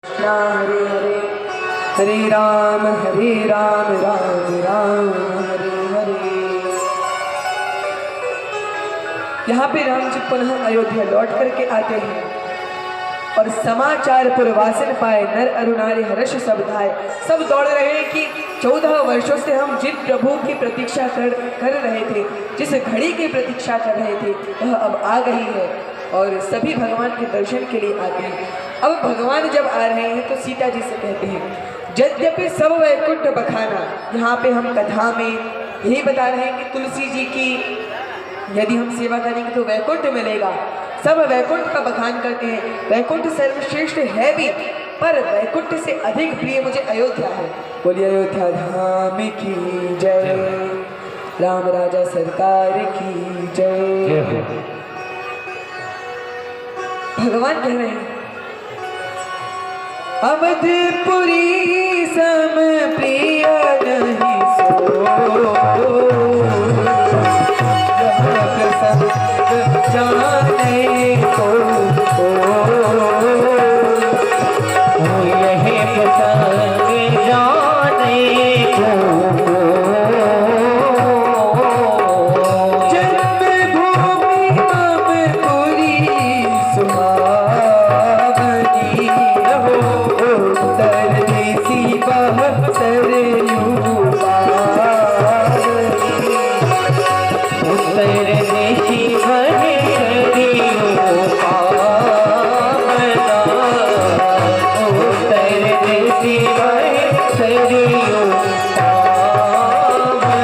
हरे हरे हरे राम राम राम हरे हरे। यहाँ पे राम जी पुनः अयोध्या लौट करके आते हैं और समाचार पुरवासन पाए नर अरु नारी हर्ष सब धाय। सब दौड़ रहे हैं कि 14 वर्षों से हम जिन प्रभु की प्रतीक्षा कर रहे थे, जिस घड़ी की प्रतीक्षा कर रहे थे, वह अब आ गई है और सभी भगवान के दर्शन के लिए आते हैं। अब भगवान जब आ रहे हैं तो सीता जी से कहते हैं, यद्यपि सब वैकुंठ बखाना। यहाँ पे हम कथा में यही बता रहे हैं कि तुलसी जी की यदि हम सेवा करेंगे तो वैकुंठ मिलेगा। सब वैकुंठ का बखान करते हैं, वैकुंठ सर्वश्रेष्ठ है भी, पर वैकुंठ से अधिक प्रिय मुझे अयोध्या है। बोलिए अयोध्या धाम की जय, राम राजा सरकार की जय। भगवान कह रहे हैं, अवधपुरी सम प्रिय नहीं सो, जाने को यही पसंद जाने को, जन्मभूमि अवधपुरी सुहावनी हो, उत्तर देसी बह सरयू उत्तर देशी बहे हरियो पावना, उत्तर देशी बहे हरियो पावना।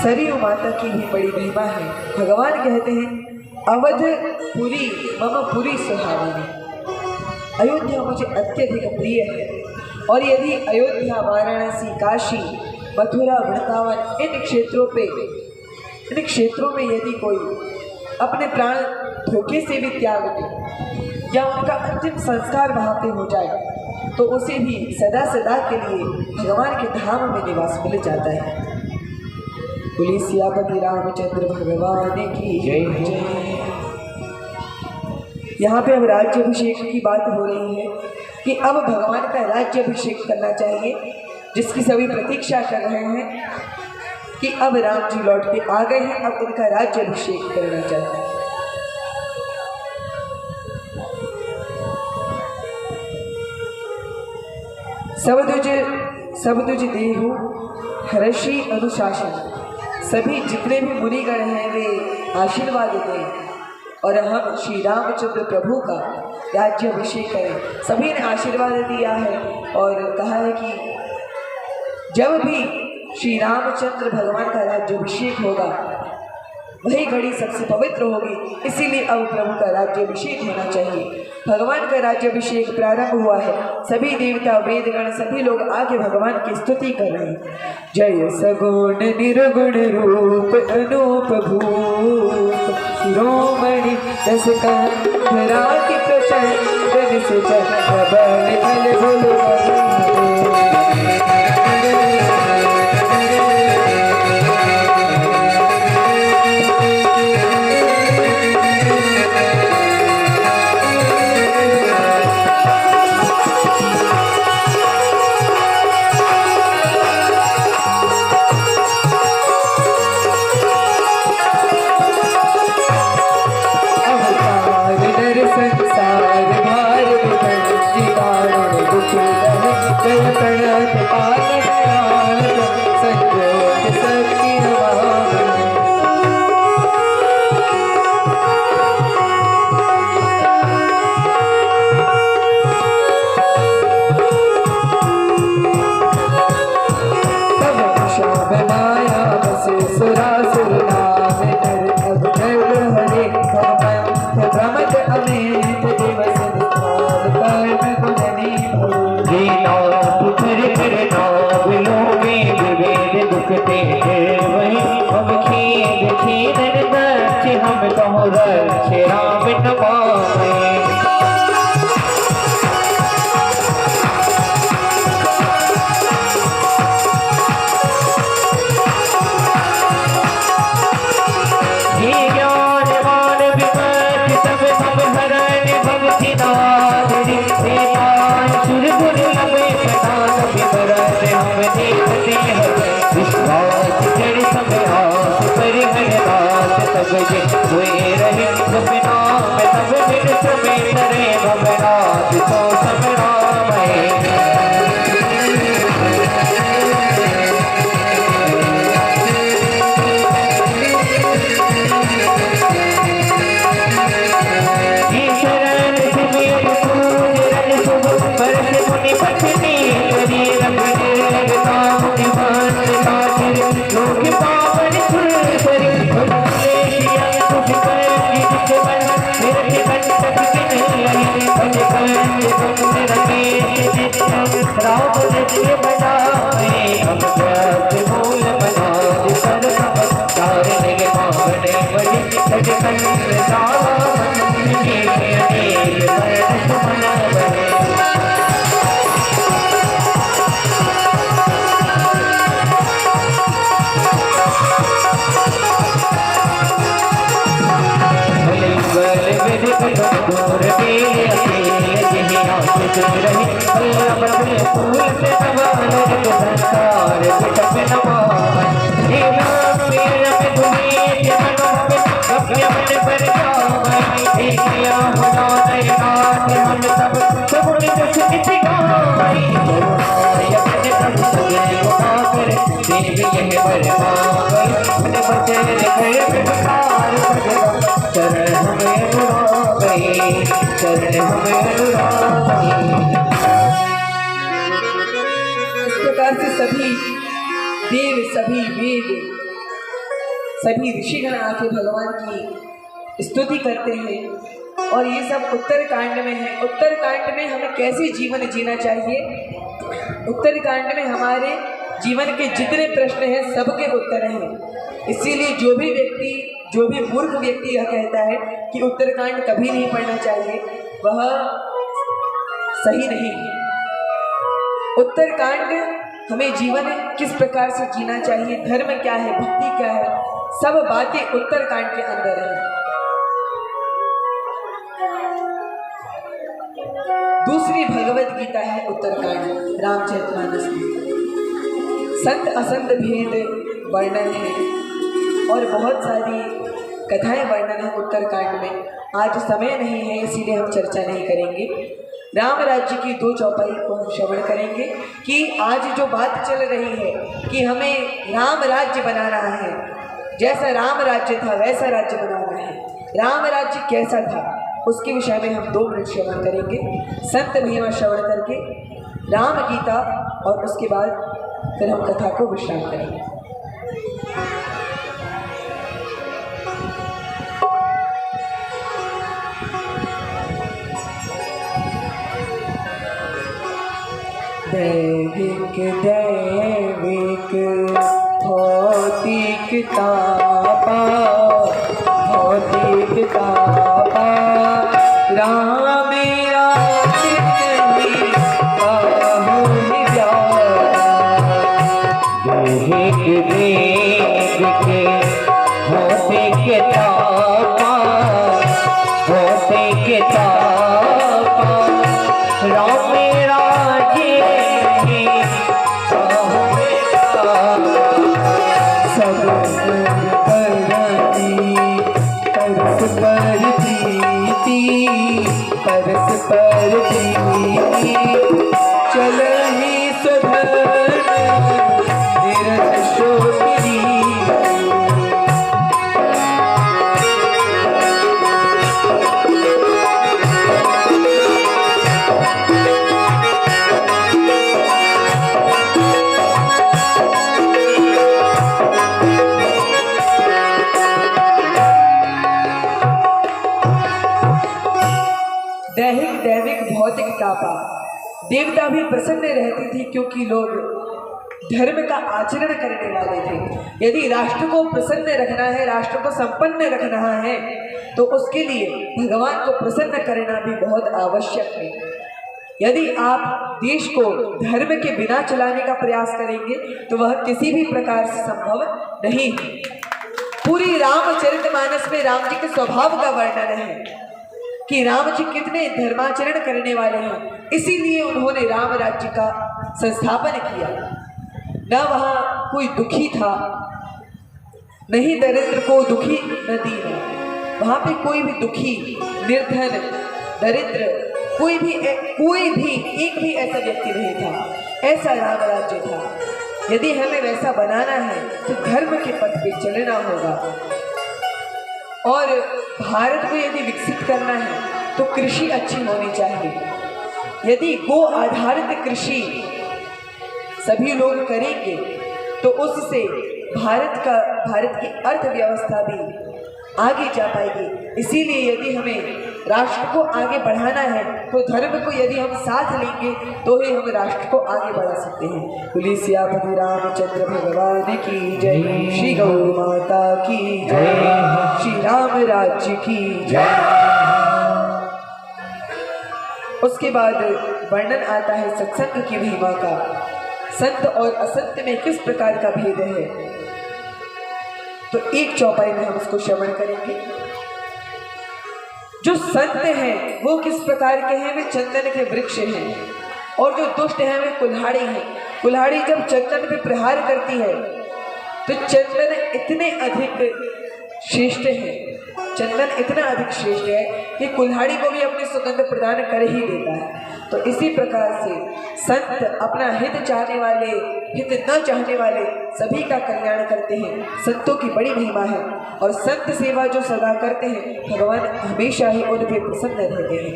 सरयू माता की भी बड़ी महिमा है। भगवान कहते हैं, अवधपुरी मम पुरी सुहावनी, अयोध्या मुझे अत्यधिक प्रिय है। और यदि अयोध्या, वाराणसी, काशी, मथुरा, वृंदावन इन क्षेत्रों में यदि कोई अपने प्राण धोखे से भी त्याग दे या उनका अंतिम संस्कार वहाँ पे हो जाए तो उसे भी सदा सदा के लिए भगवान के धाम में निवास मिल जाता है। बोलिए सियापति रामचंद्र भगवान की जय। यहाँ पे अब राज्याभिषेक की बात हो रही है कि अब भगवान का राज्याभिषेक करना चाहिए, जिसकी सभी प्रतीक्षा कर रहे हैं कि अब राम जी लौट के आ गए हैं, अब उनका राज्याभिषेक करना चाहिए। सबदुज देहु हर्षि अनुशासन, सभी जितने भी मुनिगण हैं वे आशीर्वाद दें और हम श्री रामचंद्र प्रभु का राज्याभिषेक करें। सभी ने आशीर्वाद दिया है और कहा है कि जब भी श्री रामचंद्र भगवान का राज्याभिषेक होगा वही घड़ी सबसे पवित्र होगी, इसीलिए अब प्रभु का राज्याभिषेक होना चाहिए। भगवान का राज्याभिषेक प्रारंभ हुआ है, सभी देवता वेदगण सभी लोग आके भगवान की स्तुति कर रहे हैं। जय सगुण निर्गुण रूप अनूप भूप, शिरोमणि दस कंधरा की प्रचंड से प्रबल फल भुल हम कहूँ रक्षे राम नमामि। हे ज्ञानवान विमत सब सब हर राम नित्य बनाए हम व्यास मूल मनाज पर नमस्कार निर्माण बड़ी सजकन राम के अनेक वर्ष मन बने दूर मेरे अकेले यही आंख रही अल्लाह बदले फूल से नवाज के संसार बिटक नवाज हे नाम मेरा पे दुनिया के मनों पे अपने मन पर जाए हे किया खुदा ने नाथ मन सब कुछ गाई करुणाय अपने प्रभु तुझे उठा कर देवी यह बरमाई अपने बच्चे रखे बेकार चरण हमें चरण हमें इस प्रकार से सभी देव, सभी वेद, सभी ऋषिगण आके भगवान की स्तुति करते हैं। और ये सब उत्तरकांड में है। उत्तरकांड में हमें कैसे जीवन जीना चाहिए, उत्तरकांड में हमारे जीवन के जितने प्रश्न हैं सबके उत्तर हैं। इसीलिए जो भी व्यक्ति, जो भी मूर्ख व्यक्ति यह कहता है कि उत्तरकांड कभी नहीं पढ़ना चाहिए, वह सही नहीं है। उत्तरकांड हमें जीवन किस प्रकार से जीना चाहिए, धर्म क्या है, भक्ति क्या है, सब बातें उत्तरकांड के अंदर है। दूसरी भगवत गीता है उत्तरकांड, रामचरितमानस में संत असंत भेद वर्णन है और बहुत सारी कथाएं वर्णन है उत्तरकांड में। आज समय नहीं है इसीलिए हम चर्चा नहीं करेंगे। राम राज्य की 2 चौपाई को हम श्रवण करेंगे कि आज जो बात चल रही है कि हमें राम राज्य बनाना है, जैसा राम राज्य था वैसा राज्य बनाना है। राम राज्य कैसा था उसके विषय में हम 2 मिनट श्रवण करेंगे, संत महिमा श्रवण करके राम गीता, और उसके बाद फिर हम कथा को विश्राम करेंगे। दैविक दैविक भौतिक तापा, भौतिक तापा राम मेरा नहीं आहु दैविक दैविक भौतिक तापा, भौतिक तापा राम मेरा परस्पर प्रीति चलहि सुधर निरत शोभिनी। दैहिक दैविक भौतिक तापा, देवता भी प्रसन्न रहती थी क्योंकि लोग धर्म का आचरण करने वाले थे। यदि राष्ट्र को प्रसन्न रखना है, राष्ट्र को संपन्न रखना है, तो उसके लिए भगवान को प्रसन्न करना भी बहुत आवश्यक है। यदि आप देश को धर्म के बिना चलाने का प्रयास करेंगे तो वह किसी भी प्रकार से संभव नहीं है। पूरी रामचरितमानस में राम जी के स्वभाव का वर्णन है कि राम जी कितने धर्माचरण करने वाले हैं, इसीलिए उन्होंने राम राज्य का संस्थापन किया। न वहाँ कोई दुखी था, नहीं दरिद्र को दुखी न दीना, वहाँ पे कोई भी दुखी, निर्धन, दरिद्र, कोई भी एक भी ऐसा व्यक्ति नहीं था। ऐसा राम राज्य था। यदि हमें वैसा बनाना है तो धर्म के पथ पे चलना होगा। और भारत को यदि विकसित करना है तो कृषि अच्छी होनी चाहिए। यदि गो आधारित कृषि सभी लोग करेंगे तो उससे भारत की अर्थव्यवस्था भी आगे जा पाएगी। इसीलिए यदि हमें राष्ट्र को आगे बढ़ाना है तो धर्म को यदि हम साथ लेंगे तो ही हम राष्ट्र को आगे बढ़ा सकते हैं। बोलिए सियापति रामचंद्र भगवान की जय, श्री गौ माता की जय, श्री राम राज्य की जय। उसके बाद वर्णन आता है सत्संग की महिमा का। संत और असंत में किस प्रकार का भेद है, तो एक चौपाई में हम उसको श्रवण करेंगे। जो संत हैं वो किस प्रकार के हैं, वे चंदन के वृक्ष हैं, और जो दुष्ट हैं वे कुल्हाड़ी हैं। कुल्हाड़ी जब चंदन पे प्रहार करती है तो चंदन इतने अधिक श्रेष्ठ है, चंदन इतना अधिक श्रेष्ठ है कि कुल्हाड़ी को भी अपनी सुगंध प्रदान कर ही देता है। तो इसी प्रकार से संत अपना हित चाहने वाले, हित न चाहने वाले सभी का कल्याण करते हैं। संतों की बड़ी महिमा है, और संत सेवा जो सदा करते हैं भगवान हमेशा ही उन पर प्रसन्न रहते हैं।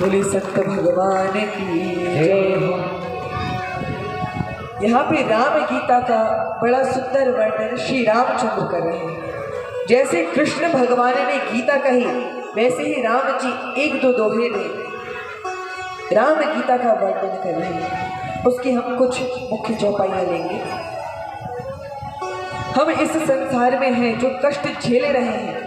बोले संत भगवान की जय। यहाँ पे राम गीता का बड़ा सुंदर वर्णन श्री रामचंद्र कर रहे हैं। जैसे कृष्ण भगवान ने गीता कही, वैसे ही राम जी एक दो दोहे में राम गीता का वर्णन कर रहे हैं। उसकी हम कुछ मुख्य चौपाइयां लेंगे। हम इस संसार में हैं जो कष्ट झेले रहे हैं,